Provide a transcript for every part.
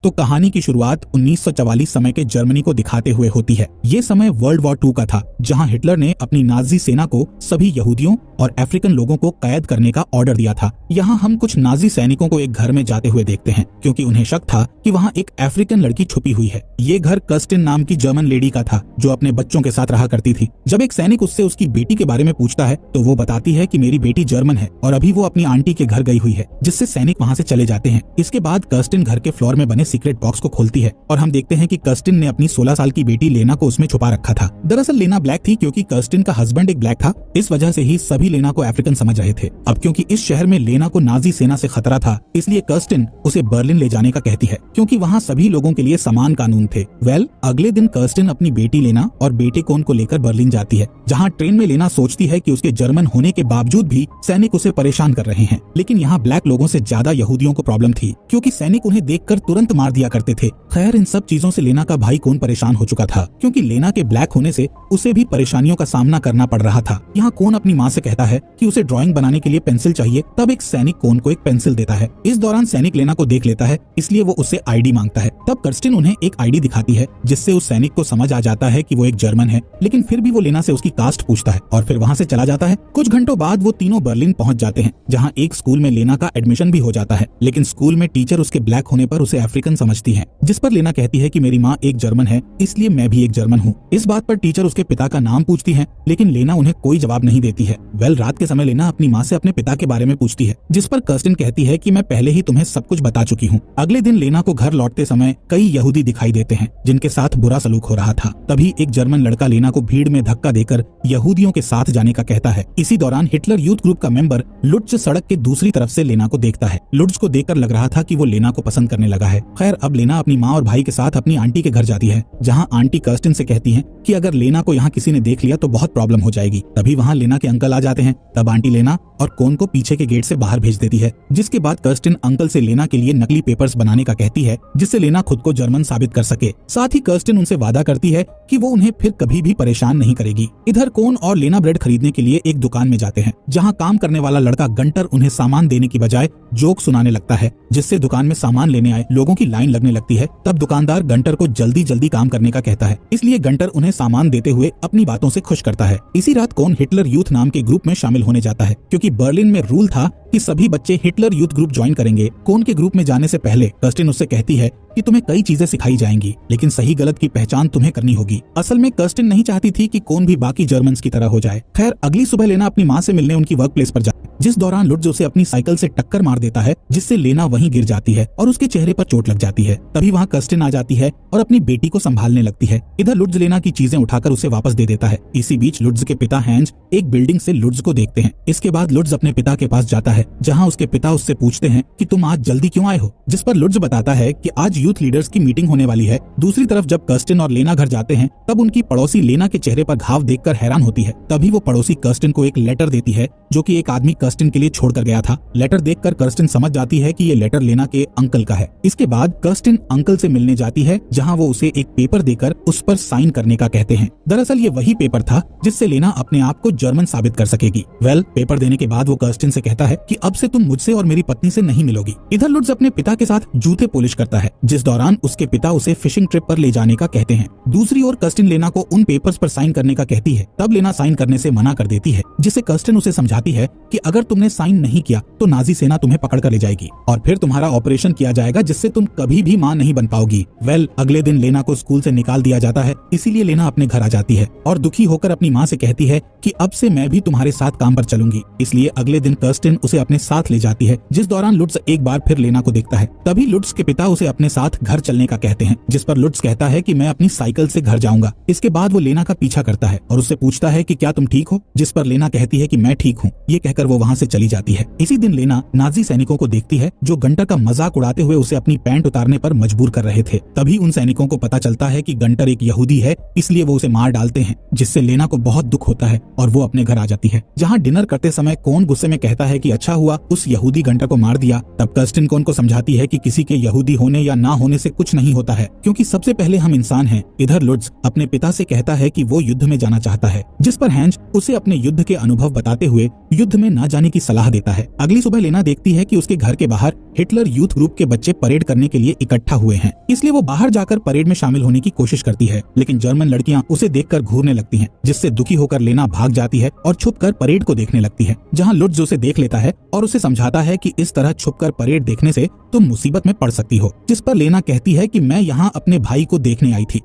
तो कहानी की शुरुआत 1944 समय के जर्मनी को दिखाते हुए होती है। ये समय वर्ल्ड वॉर 2 का था, जहां हिटलर ने अपनी नाजी सेना को सभी यहूदियों और अफ्रीकन लोगों को कैद करने का ऑर्डर दिया था। यहाँ हम कुछ नाजी सैनिकों को एक घर में जाते हुए देखते हैं, क्योंकि उन्हें शक था कि वहाँ एक अफ्रीकन लड़की छुपी हुई है। ये घर कर्स्टिन नाम की जर्मन लेडी का था, जो अपने बच्चों के साथ रहा करती थी। जब एक सैनिक उससे उसकी बेटी के बारे में पूछता है, तो वो बताती है कि मेरी बेटी जर्मन है और अभी वो अपनी आंटी के घर गई हुई है, जिससे सैनिक वहाँ से चले जाते हैं। इसके बाद कर्स्टिन घर के फ्लोर में बने सीक्रेट बॉक्स को खोलती है और हम देखते हैं कि कर्स्टिन ने अपनी 16 साल की बेटी लेना को उसमें छुपा रखा था। दरअसल लेना ब्लैक थी, क्योंकि कर्स्टिन का हस्बैंड एक ब्लैक था। इस वजह से ही सभी लेना को अफ्रीकन समझ रहे थे। अब क्योंकि इस शहर में लेना को नाजी सेना से खतरा था, इसलिए कर्स्टिन उसे बर्लिन ले जाने का कहती है, क्योंकि वहाँ सभी लोगों के लिए समान कानून थे। अगले दिन कर्स्टिन अपनी बेटी लेना और बेटे कोन को लेकर बर्लिन जाती है, जहाँ ट्रेन में लेना सोचती है कि उसके जर्मन होने के बावजूद भी सैनिक उसे परेशान कर रहे हैं। लेकिन यहाँ ब्लैक लोगों से ज्यादा यहूदियों को प्रॉब्लम थी, क्योंकि सैनिक उन्हें देखकर तुरंत मार दिया करते थे। खैर, इन सब चीजों से लेना का भाई कोन परेशान हो चुका था, क्योंकि लेना के ब्लैक होने से उसे भी परेशानियों का सामना करना पड़ रहा था। यहाँ कोन अपनी माँ से कहता है कि उसे ड्राइंग बनाने के लिए पेंसिल चाहिए। तब एक सैनिक कोन को एक पेंसिल देता है। इस दौरान सैनिक लेना को देख लेता है, इसलिए वो उससे आईडी मांगता है। तब कर्स्टिन उन्हें एक आईडी दिखाती है, जिससे उस सैनिक को समझ आ जाता है कि वो एक जर्मन है। लेकिन फिर भी वो लेना से उसकी कास्ट पूछता है और फिर वहाँ से चला जाता है। कुछ घंटों बाद वो तीनों बर्लिन पहुँच जाते हैं, जहाँ एक स्कूल में लेना का एडमिशन भी हो जाता है। लेकिन स्कूल में टीचर उसके ब्लैक होने पर उसे अफ्रीकन समझती है, जिस पर लेना कहती है कि मेरी माँ एक जर्मन है, इसलिए मैं भी एक जर्मन हूँ। इस बात पर टीचर उसके पिता का नाम पूछती है, लेकिन लेना उन्हें कोई जवाब नहीं देती है। रात के समय लेना अपनी माँ से अपने पिता के बारे में पूछती है, जिस पर कर्स्टिन कहती है कि मैं पहले ही तुम्हें सब कुछ बता चुकी हूँ। अगले दिन लेना को घर लौटते समय कई यहूदी दिखाई देते हैं, जिनके साथ बुरा सलूक हो रहा था। तभी एक जर्मन लड़का लेना को भीड़ में धक्का देकर यहूदियों के साथ जाने का कहता है। इसी दौरान हिटलर यूथ ग्रुप का मेंबर लुट्ज सड़क के दूसरी तरफ से लेना को देखता है। लुट्ज को देखकर लग रहा था कि वो लेना को पसंद करने लगा है। खैर, अब लेना अपनी माँ और भाई के साथ अपनी आंटी के घर जाती है, जहाँ आंटी कर्स्टिन से कहती है कि अगर लेना को यहाँ किसी ने देख लिया तो बहुत प्रॉब्लम हो जाएगी। तभी वहाँ लेना के अंकल आ जाते हैं। तब आंटी लेना और कोन को पीछे के गेट से बाहर भेज देती है, जिसके बाद कर्स्टिन अंकल से लेना के लिए नकली पेपर्स बनाने का कहती है, जिससे लेना खुद को जर्मन साबित कर सके। साथ ही कर्स्टिन उनसे वादा करती है कि वो उन्हें फिर कभी भी परेशान नहीं करेगी। इधर कोन और लेना ब्रेड खरीदने के लिए एक दुकान में जाते हैं, जहाँ काम करने वाला लड़का गंटर उन्हें सामान देने की बजाय जोक सुनाने लगता है, जिससे दुकान में सामान लेने आए लोगों की लाइन लगने लगती है। तब दुकानदार गंटर को जल्दी जल्दी काम करने का कहता है, इसलिए गंटर उन्हें सामान देते हुए अपनी बातों से खुश करता है। इसी रात कोन हिटलर यूथ नाम के ग्रुप में शामिल होने जाता है, क्योंकि बर्लिन में रूल था कि सभी बच्चे हिटलर यूथ ग्रुप ज्वाइन करेंगे। कोन के ग्रुप में जाने से पहले कर्स्टिन उससे कहती है कि तुम्हें कई चीजें सिखाई जाएंगी, लेकिन सही गलत की पहचान तुम्हें करनी होगी। असल में कर्स्टिन नहीं चाहती थी कि कोन भी बाकी जर्मन्स की तरह हो जाए। खैर, अगली सुबह लेना अपनी माँ से मिलने उनकी वर्क प्लेस पर जाती है, जिस दौरान लुट्ज उसे अपनी साइकिल से टक्कर मार देता है, जिससे लेना वहीं गिर जाती है और उसके चेहरे पर चोट लग जाती है। तभी वहाँ कर्स्टिन आ जाती है और अपनी बेटी को संभालने लगती है। इधर लुट्ज लेना की चीजें उठाकर उसे वापस दे देता है। इसी बीच लुट्ज के पिता हैंज एक बिल्डिंग से लुट्ज को देखते हैं। इसके बाद लुट्ज अपने पिता के पास जाता है, जहाँ उसके पिता उससे पूछते हैं कि तुम आज जल्दी क्यों आए हो, जिस पर लुट्ज बताता है कि आज यूथ लीडर्स की मीटिंग होने वाली है। दूसरी तरफ जब कर्स्टिन और लेना घर जाते हैं, तब उनकी पड़ोसी लेना के चेहरे पर घाव देखकर हैरान होती है। तभी वो पड़ोसी कर्स्टिन को एक लेटर देती है, जो कि एक आदमी कर्स्टिन के लिए छोड़कर गया था। लेटर देखकर कर्स्टिन समझ जाती है कि ये लेटर लेना के अंकल का है। इसके बाद कर्स्टिन अंकल से मिलने जाती है, जहाँ वो उसे एक पेपर देकर उस पर साइन करने का कहते हैं। दरअसल ये वही पेपर था जिससे लेना अपने आप को जर्मन साबित कर सकेगी। पेपर देने के बाद वो कर्स्टिन से कहता है कि अब से तुम मुझसे और मेरी पत्नी से नहीं मिलोगी। इधर लुट्ज अपने पिता के साथ जूते पॉलिश करता है, जिस दौरान उसके पिता उसे फिशिंग ट्रिप पर ले जाने का कहते हैं। दूसरी ओर कर्स्टिन लेना को उन पेपर्स पर साइन करने का कहती है। तब लेना साइन करने से मना कर देती है, जिससे कर्स्टिन उसे समझाती है कि अगर तुमने साइन नहीं किया तो नाजी सेना तुम्हें पकड़ कर ले जाएगी और फिर तुम्हारा ऑपरेशन किया जाएगा, जिससे तुम कभी भी मां नहीं बन पाओगी। अगले दिन लेना को स्कूल से निकाल दिया जाता है, इसीलिए लेना अपने घर आ जाती है और दुखी होकर अपनी माँ से कहती है कि अब से मैं भी तुम्हारे साथ काम पर चलूंगी। इसलिए अगले दिन कर्स्टिन उसे अपने साथ ले जाती है, जिस दौरान लुट्ज एक बार फिर लेना को देखता है। तभी लुट्ज के पिता उसे अपने साथ घर चलने का कहते हैं, जिस पर लुट्ज कहता है कि मैं अपनी साइकिल से घर जाऊंगा। इसके बाद वो लेना का पीछा करता है और उससे पूछता है कि क्या तुम ठीक हो, जिस पर लेना कहती है कि मैं ठीक हूँ। ये कहकर वो वहाँ से चली जाती है। इसी दिन लेना नाजी सैनिकों को देखती है, जो गंटर का मजाक उड़ाते हुए उसे अपनी पैंट उतारने पर मजबूर कर रहे थे। तभी उन सैनिकों को पता चलता है कि गंटर एक यहूदी है, इसलिए वो उसे मार डालते हैं, जिससे लेना को बहुत दुख होता है और वो अपने घर आ जाती है। जहाँ डिनर करते समय कोन गुस्से में कहता है कि अच्छा हुआ उस यहूदी गंटर को मार दिया। तब कर्स्टिन कोन को समझाती है कि किसी के यहूदी होने या ना होने से कुछ नहीं होता है, क्योंकि सबसे पहले हम इंसान हैं। इधर लुट्ज अपने पिता से कहता है कि वो युद्ध में जाना चाहता है, जिस पर हैंज उसे अपने युद्ध के अनुभव बताते हुए युद्ध में न जाने की सलाह देता है। अगली सुबह लेना देखती है कि उसके घर के बाहर हिटलर यूथ ग्रुप के बच्चे परेड करने के लिए इकट्ठा हुए हैं, इसलिए वो बाहर जाकर परेड में शामिल होने की कोशिश करती है, लेकिन जर्मन लड़कियां उसे देखकर घूरने लगती हैं, जिससे दुखी होकर लेना भाग जाती है और छुपकर परेड को देखने लगती है, जहां लुट्ज उसे देख लेता है और उसे समझाता है कि इस तरह छुपकर परेड देखने से तुम मुसीबत में पड़ सकती हो, जिस पर लेना कहती है कि मैं यहाँ अपने भाई को देखने आई थी।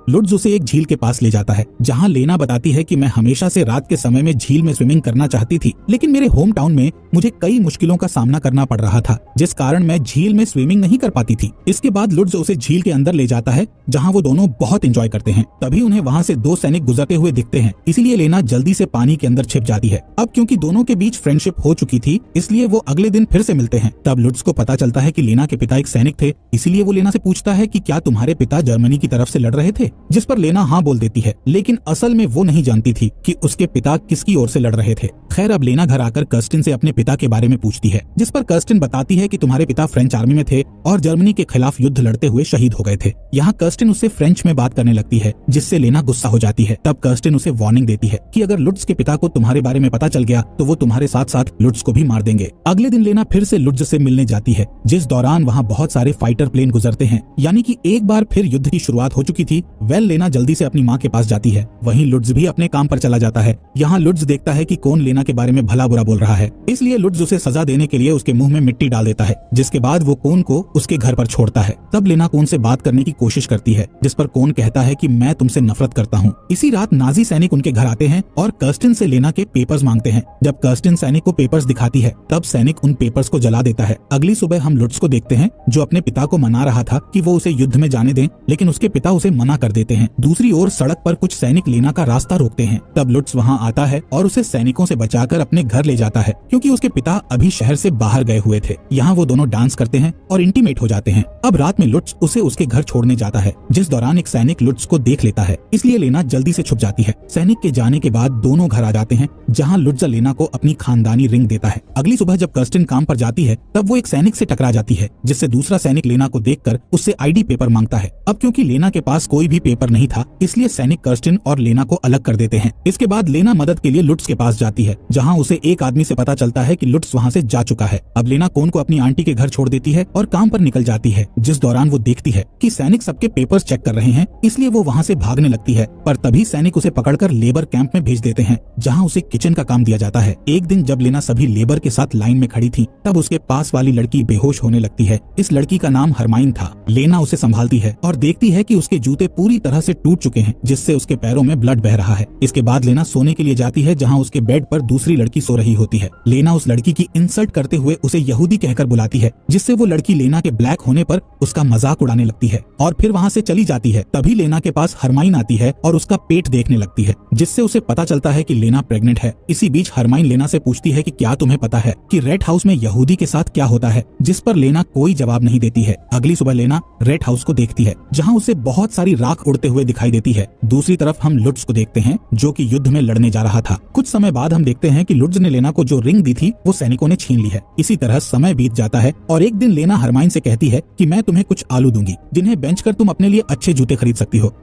लुट्ज उसे एक झील के पास ले जाता है, जहाँ लेना बताती है कि मैं हमेशा से रात के समय में झील में स्विमिंग करना चाहती थी, लेकिन मेरे होम टाउन में मुझे कई मुश्किलों का सामना करना पड़ रहा था, जिस कारण मैं झील में स्विमिंग नहीं कर पाती थी। इसके बाद लुट्ज उसे झील के अंदर ले जाता है, जहाँ वो दोनों बहुत एंजॉय करते हैं। तभी उन्हें वहाँ से 2 सैनिक गुजरते हुए दिखते हैं, इसीलिए लेना जल्दी से पानी के अंदर छिप जाती है। अब क्योंकि दोनों के बीच फ्रेंडशिप हो चुकी थी, इसलिए वो अगले दिन फिर से मिलते हैं। तब लुट्ज को पता चलता है कि लेना के पिता एक सैनिक थे, इसीलिए वो लेना से पूछता है कि क्या तुम्हारे पिता जर्मनी की तरफ से लड़ रहे थे, जिस पर लेना हाँ बोल देती है, लेकिन असल में वो नहीं जानती थी कि उसके पिता किसकी ओर से लड़ रहे थे। खैर, अब लेना घर आकर कर्स्टिन से अपने पिता के बारे में पूछती है, जिस पर कर्स्टिन बताती है कि तुम्हारे पिता फ्रेंच आर्मी में थे और जर्मनी के खिलाफ युद्ध लड़ते हुए शहीद हो गए थे। यहाँ कर्स्टिन उससे फ्रेंच में बात करने लगती है, जिससे लेना गुस्सा हो जाती है। तब कर्स्टिन उसे वार्निंग देती है कि अगर लुट्ज के पिता को तुम्हारे बारे में पता चल गया तो वो तुम्हारे साथ साथ लुट्ज को भी मार देंगे। अगले दिन लेना फिर से लुट्ज से मिलने जाती है, जिस दौरान वहाँ बहुत सारे फाइटर प्लेन गुजरते हैं, यानी कि एक बार फिर युद्ध की शुरुआत हो चुकी थी। लेना जल्दी से अपनी माँ के पास जाती है, वहीं लुट्ज भी अपने काम पर चला जाता है। यहाँ लुट्ज देखता है कि कौन लेना के बारे में भला बुरा बोल रहा है, इसलिए लुट्ज उसे सजा देने के लिए उसके मुंह में मिट्टी डाल देता है, जिसके बाद वो कोन को उसके घर पर छोड़ता है। तब लेना कोन से बात करने की कोशिश करती है, जिस पर कोन कहता है कि मैं तुमसे नफरत करता हूँ। इसी रात नाजी सैनिक उनके घर आते हैं और कर्स्टिन से लेना के पेपर्स मांगते हैं। जब कर्स्टिन सैनिक को पेपर्स दिखाती है, तब सैनिक उन पेपर्स को जला देता है। अगली सुबह हम लुट्ज को देखते हैं, जो अपने पिता को मना रहा था कि वो उसे युद्ध में जाने दें, लेकिन उसके पिता उसे मना कर देते हैं। दूसरी ओर सड़क पर कुछ सैनिक लेना का रास्ता रोकते हैं। तब लुट्ज वहाँ आता है और उसे सैनिकों से बचाकर अपने घर ले जाता है, क्योंकि उसके पिता अभी शहर से बाहर गए हुए थे। यहाँ वो दोनों डांस करते हैं और इंटीमेट हो जाते हैं। अब रात में लुट्ज उसे उसके घर छोड़ने जाता है, जिस दौरान एक सैनिक लुट्ज को देख लेता है, इसलिए लेना जल्दी से छुप जाती है। सैनिक के जाने के बाद दोनों घर आ जाते हैं, जहाँ लुट्ज लेना को अपनी खानदानी रिंग देता है। अगली सुबह जब कर्स्टिन काम पर जाती है, तब वो एक सैनिक से टकरा जाती है, जिससे दूसरा सैनिक लेना को देखकर उससे आईडी पेपर मांगता है। अब क्योंकि लेना के पास कोई भी पेपर नहीं था, इसलिए सैनिक कर्स्टिन और लेना को अलग कर देते हैं। इसके बाद लेना मदद के लिए लुट्ज के पास जाती है, जहाँ उसे एक आदमी से पता चलता है कि लुट्ज वहाँ से जा चुका है। अब लेना कोन को अपनी आंटी के घर छोड़ देती है और काम पर निकल जाती है, जिस दौरान वो देखती है कि सैनिक सबके पेपर्स चेक कर रहे हैं, इसलिए वो वहाँ से भागने लगती है। पर तभी सैनिक उसे पकड़कर लेबर कैंप में भेज देते हैं, जहाँ उसे किचन का काम दिया जाता है। एक दिन जब लेना सभी लेबर के साथ लाइन में खड़ी थी, तब उसके पास वाली लड़की बेहोश होने लगती है। इस लड़की का नाम हरमाइन था। लेना उसे संभालती है और देखती है कि उसके जूते पूरी तरह से टूट चुके हैं, जिससे उसके पैरों में ब्लड बह रहा है। इसके बाद लेना सोने के लिए जाती है, जहाँ उसके बेड पर दूसरी लड़की सो रही होती है। लेना उस लड़की की इंसल्ट करते हुए उसे यहूदी कहकर बुलाती है, जिससे वो लड़की लेना के ब्लैक होने पर उसका मजाक उड़ाने लगती है और फिर वहाँ से चली जाती है। तभी लेना के पास हरमाइन आती है और उसका पेट देखने लगती है, जिससे उसे पता चलता है कि लेना प्रेग्नेंट है। इसी बीच हरमाइन लेना से पूछती है कि क्या तुम्हें पता है कि रेड हाउस में यहूदी के साथ क्या होता है, जिस पर लेना कोई जवाब नहीं देती है। अगली सुबह लेना रेड हाउस को देखती है, जहाँ उसे बहुत सारी राख उड़ते हुए दिखाई देती है। दूसरी तरफ हम लुट्ज को देखते हैं, जो कि युद्ध में लड़ने जा रहा था। कुछ समय बाद हम देखते हैं कि लुट्ज ने लेना को जो रिंग दी थी वो सैनिकों ने छीन ली है। इसी तरह समय बीत जाता है और एक दिन लेना हरमाइन से कहती है कि मैं तुम्हें कुछ आलू दूंगी, जिन्हें बेचकर तुम अपने लिए अच्छे जूते खरीद सकती हो।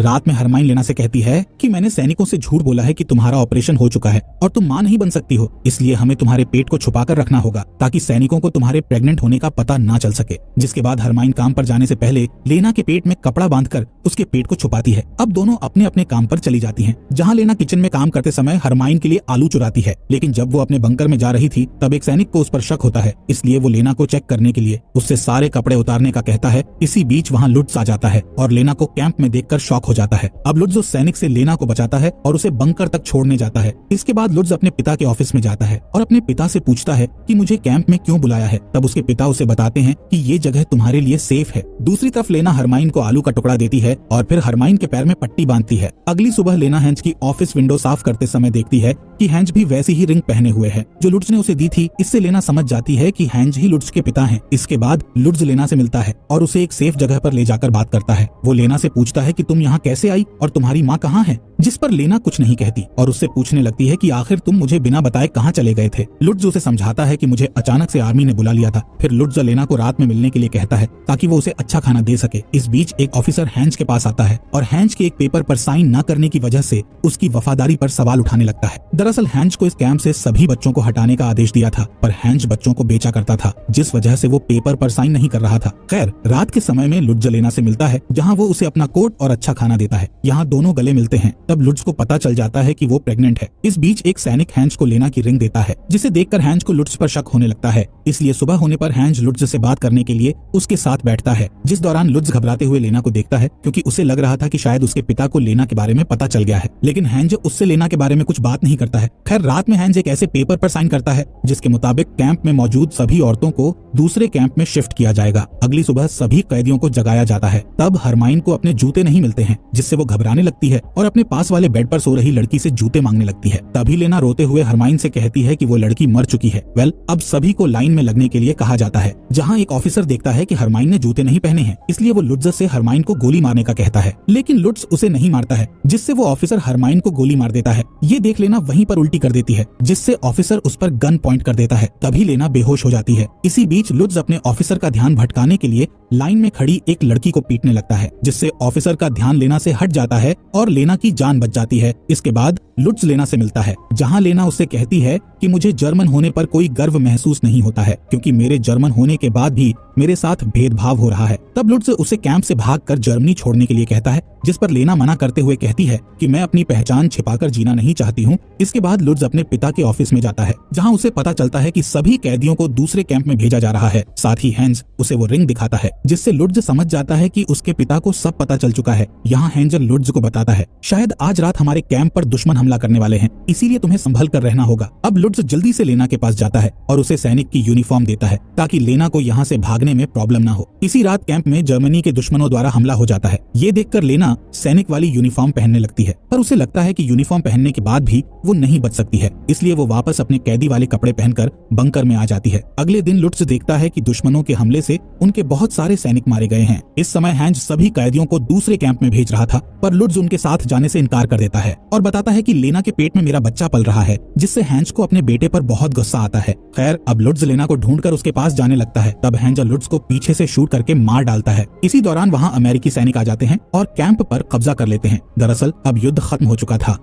रात में हरमाइन लेना से कहती है कि मैंने सैनिकों से झूठ बोला है कि तुम्हारा ऑपरेशन हो चुका है और तुम मां नहीं बन सकती हो, इसलिए हमें तुम्हारे पेट को छुपाकर रखना होगा ताकि सैनिकों को तुम्हारे प्रेग्नेंट होने का पता ना चल सके। जिसके बाद हरमाइन काम पर जाने से पहले लेना के पेट में कपड़ा बांधकर उसके पेट को छुपाती है। अब दोनों अपने अपने काम पर चली जाती हैं। जहाँ लेना किचन में काम करते समय हरमाइन के लिए आलू चुराती है, लेकिन जब वो अपने बंकर में जा रही थी तब एक सैनिक को उस पर शक होता है, इसलिए वो लेना को चेक करने के लिए उससे सारे कपड़े उतारने का कहता है। इसी बीच वहाँ लुट्ज आ जाता है और लेना को कैंप में देखकर शॉक हो जाता है। अब लुट्ज उस सैनिक से लेना को बचाता है और उसे बंकर तक छोड़ने जाता है। इसके बाद लुट्ज अपने पिता के ऑफिस में जाता है और अपने पिता से पूछता है कि मुझे कैंप में क्यों बुलाया है। तब उसके पिता उसे बताते हैं कि ये जगह तुम्हारे लिए सेफ है। दूसरी तरफ लेना हरमाइन को आलू का टुकड़ा देती है और फिर हरमाइन के पैर में पट्टी बांधती है। अगली सुबह लेना हेंज की ऑफिस विंडो साफ करते समय देखती है कि हेंज भी वैसी ही रिंग पहने हुए है जो लुट्ज ने उसे दी थी। इससे लेना समझ जाती है कि हेंज ही लुट्ज के पिता हैं। इसके बाद लुट्ज लेना से मिलता है और उसे एक सेफ जगह पर ले जाकर बात करता है। वो लेना से पूछता है कि तुम यहाँ कैसे आई और तुम्हारी माँ कहाँ है, जिस पर लेना कुछ नहीं कहती और उससे पूछने लगती है कि आखिर तुम मुझे बिना बताए कहाँ चले गए थे। लुट्ज उसे समझाता है कि मुझे अचानक से आर्मी ने बुला लिया था। फिर लुट्ज लेना को रात में मिलने के लिए कहता है ताकि वो उसे अच्छा खाना दे सके। इस बीच एक ऑफिसर हेंज के पास आता है और हेंज के एक पेपर पर साइन न करने की वजह से उसकी वफादारी पर सवाल उठाने लगता है। दरअसल हैंज को इस कैंप से सभी बच्चों को हटाने का आदेश दिया था, पर हैंज बच्चों को बेचा करता था, जिस वजह से वो पेपर पर साइन नहीं कर रहा था। खैर, रात के समय में लुड्ज लेना से मिलता है, जहाँ वो उसे अपना कोट और अच्छा खाना देता है। यहाँ दोनों गले मिलते हैं। तब लुड्ज को पता चल जाता है कि वो प्रेग्नेंट है। इस बीच एक सैनिक हैंज को लेना की रिंग देता है, जिसे देखकर हैंज को लुड्ज पर शक होने लगता है। इसलिए सुबह होने पर हैंज लुड्ज से बात करने के लिए उसके साथ बैठता है, जिस दौरान लुड्ज घबराते हुए लेना को देखता है, क्योंकि उसे लग रहा था कि शायद उसके पिता को लेना के बारे में पता चल गया है। लेकिन हैंज उससे लेना के बारे में कुछ बात नहीं करता है। खैर, रात में हैंज एक ऐसे पेपर पर साइन करता है जिसके मुताबिक कैंप में मौजूद सभी औरतों को दूसरे कैंप में शिफ्ट किया जाएगा। अगली सुबह सभी कैदियों को जगाया जाता है। तब हरमाइन को अपने जूते नहीं मिलते हैं, जिससे वो घबराने लगती है और अपने पास वाले बेड पर सो रही लड़की से जूते मांगने लगती है। तभी लेना रोते हुए हरमाइन से कहती है कि वो लड़की मर चुकी है। अब सभी को लाइन में लगने के लिए कहा जाता है, जहाँ एक ऑफिसर देखता है कि हरमाइन ने जूते नहीं पहने हैं, इसलिए वो लुड्ज से हरमाइन को गोली मारने का कहता है। लेकिन लुड्ज उसे नहीं मारता है, जिससे वो ऑफिसर हरमाइन को गोली मार देता है। ये देख लेना वहीं पर उल्टी कर देती है, जिससे ऑफिसर उस पर गन पॉइंट कर देता है। तभी लेना बेहोश हो जाती है। इसी बीच लुड्ज अपने ऑफिसर का ध्यान भटकाने के लिए लाइन में खड़ी एक लड़की को पीटने लगता है, जिससे ऑफिसर का ध्यान लेना से हट जाता है और लेना की जान बच जाती है। इसके बाद लुड्ज लेना से मिलता है, जहां लेना उससे कहती है कि मुझे जर्मन होने पर कोई गर्व महसूस नहीं होता है, क्योंकि मेरे जर्मन होने के बाद भी मेरे साथ भेदभाव हो रहा है। तब लुड्ज उसे कैंप से भागकर जर्मनी छोड़ने के लिए कहता है, जिस पर लेना मना करते हुए कहती है कि मैं अपनी पहचान छिपाकर जीना नहीं चाहती हूँ। इसके बाद लुड्ज अपने पिता के ऑफिस में जाता है, जहाँ उसे पता चलता है कि सभी कैदियों को दूसरे कैंप में भेजा जा रहा है। साथ ही हैंज उसे वो रिंग दिखाता है, जिससे लुड्ज समझ जाता है कि उसके पिता को सब पता चल चुका है। यहाँ हैंजर लुड्ज को बताता है, शायद आज रात हमारे कैंप पर दुश्मन हमला करने वाले हैं, इसीलिए तुम्हें संभल कर रहना होगा। अब लुड्ज जल्दी से लेना के पास जाता है और उसे सैनिक की यूनिफॉर्म देता है, ताकि लेना को यहाँ से भागने में प्रॉब्लम ना हो। इसी रात कैंप में जर्मनी के दुश्मनों द्वारा हमला हो जाता है। ये देखकर लेना सैनिक वाली यूनिफॉर्म पहनने लगती है, पर उसे लगता है कि यूनिफॉर्म पहनने के बाद भी वो नहीं बच सकती है, इसलिए वो वापस अपने कैदी वाले कपड़े पहनकर बंकर में आ जाती है। अगले दिन लुड्ज देखता है कि दुश्मनों के हमले से उनके बहुत सारे सैनिक मारे गए हैं। इस समय हैंज सभी कैदियों को दूसरे कैंप में भेज रहा था, पर लुड्ज उनके साथ जाने से इनकार कर देता है और बताता है कि लेना के पेट में मेरा बच्चा पल रहा है, जिससे हैंज को अपने बेटे पर बहुत गुस्सा आता है। खैर, अब लुड्ज लेना को ढूंढकर उसके पास जाने लगता है। तब हैंज लुड्ज को पीछे से शूट करके मार डालता है। इसी दौरान वहाँ अमेरिकी सैनिक आ जाते हैं और कैंप पर कब्जा कर लेते हैं। दरअसल अब युद्ध खत्म हो चुका था।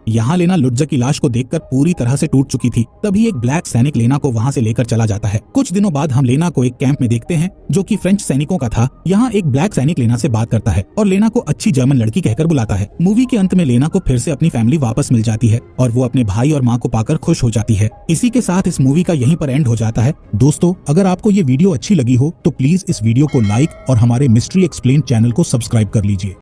यहाँ लेना लुड्ज की लाश को देखकर पूरी तरह से टूट चुकी थी। तभी एक ब्लैक सैनिक लेना को वहाँ से लेकर चला जाता है। कुछ दिनों बाद हम लेना को एक कैंप में देखते हैं, जो कि फ्रेंच सैनिकों का था। यहाँ एक ब्लैक सैनिक लेना से बात करता है और लेना को अच्छी जर्मन लड़की कहकर बुलाता है। मूवी के अंत में लेना को फिर से अपनी फैमिली वापस मिल जाती है और वो अपने भाई और माँ को पाकर खुश हो जाती है। इसी के साथ इस मूवी का यहीं पर एंड हो जाता है। दोस्तों, अगर आपको ये वीडियो अच्छी लगी हो तो प्लीज इस वीडियो को लाइक और हमारे मिस्ट्री एक्सप्लेन चैनल को सब्सक्राइब कर लीजिए।